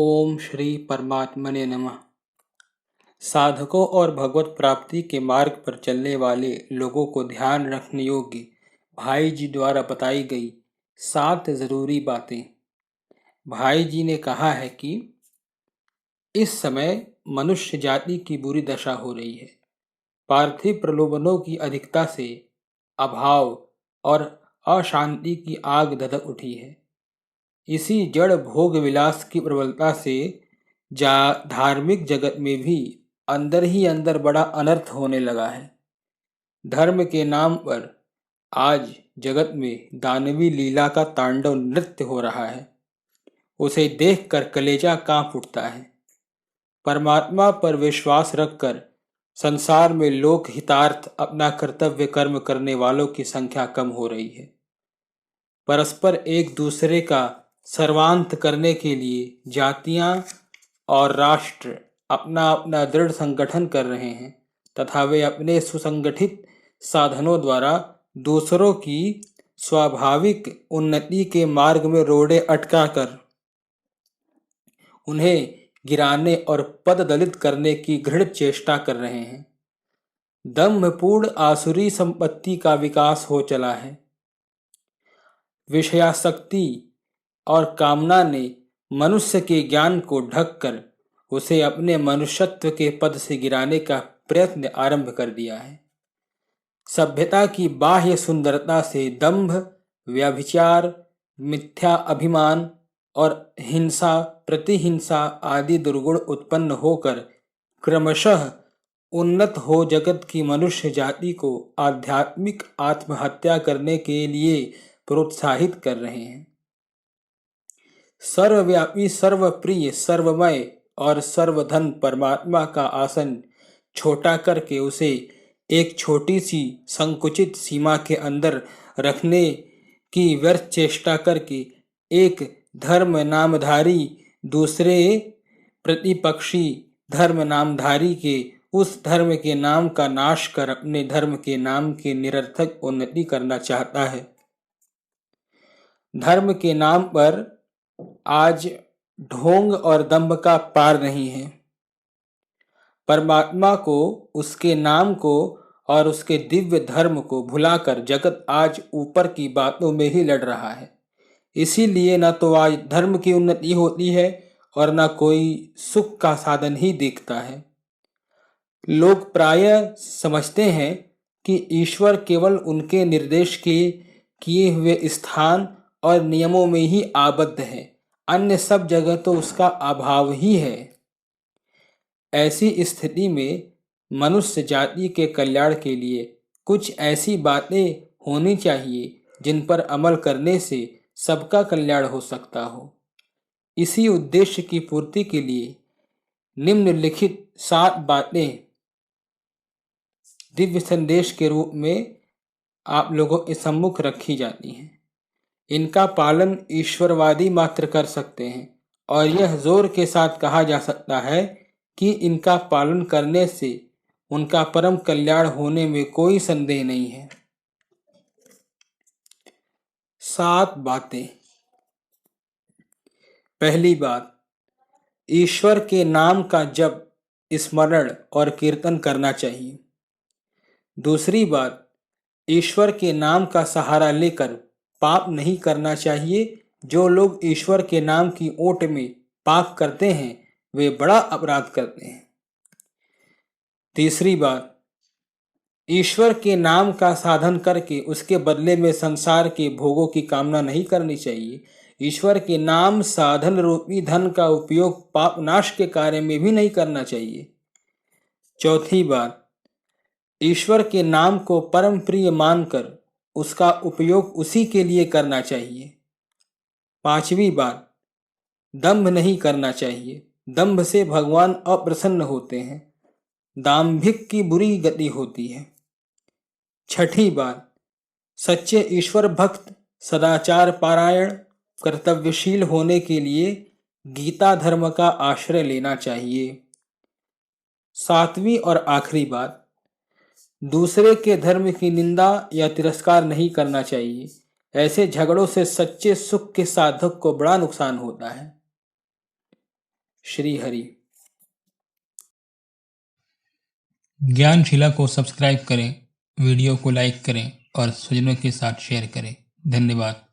ओम श्री परमात्मने नमः। साधकों और भगवत प्राप्ति के मार्ग पर चलने वाले लोगों को ध्यान रखने योग्य भाई जी द्वारा बताई गई 7 जरूरी बातें। भाई जी ने कहा है कि इस समय मनुष्य जाति की बुरी दशा हो रही है। पार्थिव प्रलोभनों की अधिकता से अभाव और अशांति की आग धधक उठी है। इसी जड़ भोग विलास की प्रबलता से धार्मिक जगत में भी अंदर ही अंदर बड़ा अनर्थ होने लगा है। धर्म के नाम पर आज जगत में दानवी लीला का तांडव नृत्य हो रहा है। उसे देखकर कलेजा कांप उठता है। परमात्मा पर विश्वास रखकर संसार में लोक हितार्थ अपना कर्तव्य कर्म करने वालों की संख्या कम हो रही है। परस्पर एक दूसरे का सर्वांत करने के लिए जातियां और राष्ट्र अपना अपना दृढ़ संगठन कर रहे हैं तथा वे अपने सुसंगठित साधनों द्वारा दूसरों की स्वाभाविक उन्नति के मार्ग में रोड़े अटकाकर उन्हें गिराने और पददलित करने की घृणित चेष्टा कर रहे हैं। दंभपूर्ण आसुरी संपत्ति का विकास हो चला है। विषयासक्ति और कामना ने मनुष्य के ज्ञान को ढककर उसे अपने मनुष्यत्व के पद से गिराने का प्रयत्न आरंभ कर दिया है। सभ्यता की बाह्य सुंदरता से दंभ, व्यभिचार, मिथ्या अभिमान और हिंसा, प्रतिहिंसा आदि दुर्गुण उत्पन्न होकर क्रमशः उन्नत हो जगत की मनुष्य जाति को आध्यात्मिक आत्महत्या करने के लिए प्रोत्साहित कर रहे हैं। सर्वव्यापी, सर्वप्रिय, सर्वमय और सर्वधन परमात्मा का आसन छोटा करके उसे एक छोटी सी संकुचित सीमा के अंदर रखने की व्यर्थ चेष्टा करके एक धर्म नामधारी दूसरे प्रतिपक्षी धर्म नामधारी के उस धर्म के नाम का नाश कर अपने धर्म के नाम की निरर्थक उन्नति करना चाहता है। धर्म के नाम पर आज ढोंग और दंभ का पार नहीं है। परमात्मा को, उसके नाम को और उसके दिव्य धर्म को भुलाकर जगत आज ऊपर की बातों में ही लड़ रहा है। इसीलिए न तो आज धर्म की उन्नति होती है और न कोई सुख का साधन ही दिखता है। लोग प्रायः समझते हैं कि ईश्वर केवल उनके निर्देश के किए हुए स्थान और नियमों में ही आबद्ध है, अन्य सब जगह तो उसका अभाव ही है। ऐसी स्थिति में मनुष्य जाति के कल्याण के लिए कुछ ऐसी बातें होनी चाहिए जिन पर अमल करने से सबका कल्याण हो सकता हो। इसी उद्देश्य की पूर्ति के लिए निम्नलिखित 7 बातें दिव्य संदेश के रूप में आप लोगों के सम्मुख रखी जाती हैं। इनका पालन ईश्वरवादी मात्र कर सकते हैं और यह जोर के साथ कहा जा सकता है कि इनका पालन करने से उनका परम कल्याण होने में कोई संदेह नहीं है। 7 बातें। पहली बात, ईश्वर के नाम का जप, स्मरण और कीर्तन करना चाहिए। दूसरी बात, ईश्वर के नाम का सहारा लेकर पाप नहीं करना चाहिए। जो लोग ईश्वर के नाम की ओट में पाप करते हैं वे बड़ा अपराध करते हैं। तीसरी बात, ईश्वर के नाम का साधन करके उसके बदले में संसार के भोगों की कामना नहीं करनी चाहिए। ईश्वर के नाम साधन रूपी धन का उपयोग पाप नाश के कार्य में भी नहीं करना चाहिए। चौथी बात, ईश्वर के नाम को परम प्रिय मानकर उसका उपयोग उसी के लिए करना चाहिए। 5वीं बात, दंभ नहीं करना चाहिए। दंभ से भगवान अप्रसन्न होते हैं। दाम्भिक की बुरी गति होती है। 6ठी बात, सच्चे ईश्वर भक्त सदाचार पारायण कर्तव्यशील होने के लिए गीता धर्म का आश्रय लेना चाहिए। 7वीं और आखिरी बात, दूसरे के धर्म की निंदा या तिरस्कार नहीं करना चाहिए। ऐसे झगड़ों से सच्चे सुख के साधक को बड़ा नुकसान होता है। श्री हरि। ज्ञानशिला को सब्सक्राइब करें, वीडियो को लाइक करें और स्वजनों के साथ शेयर करें। धन्यवाद।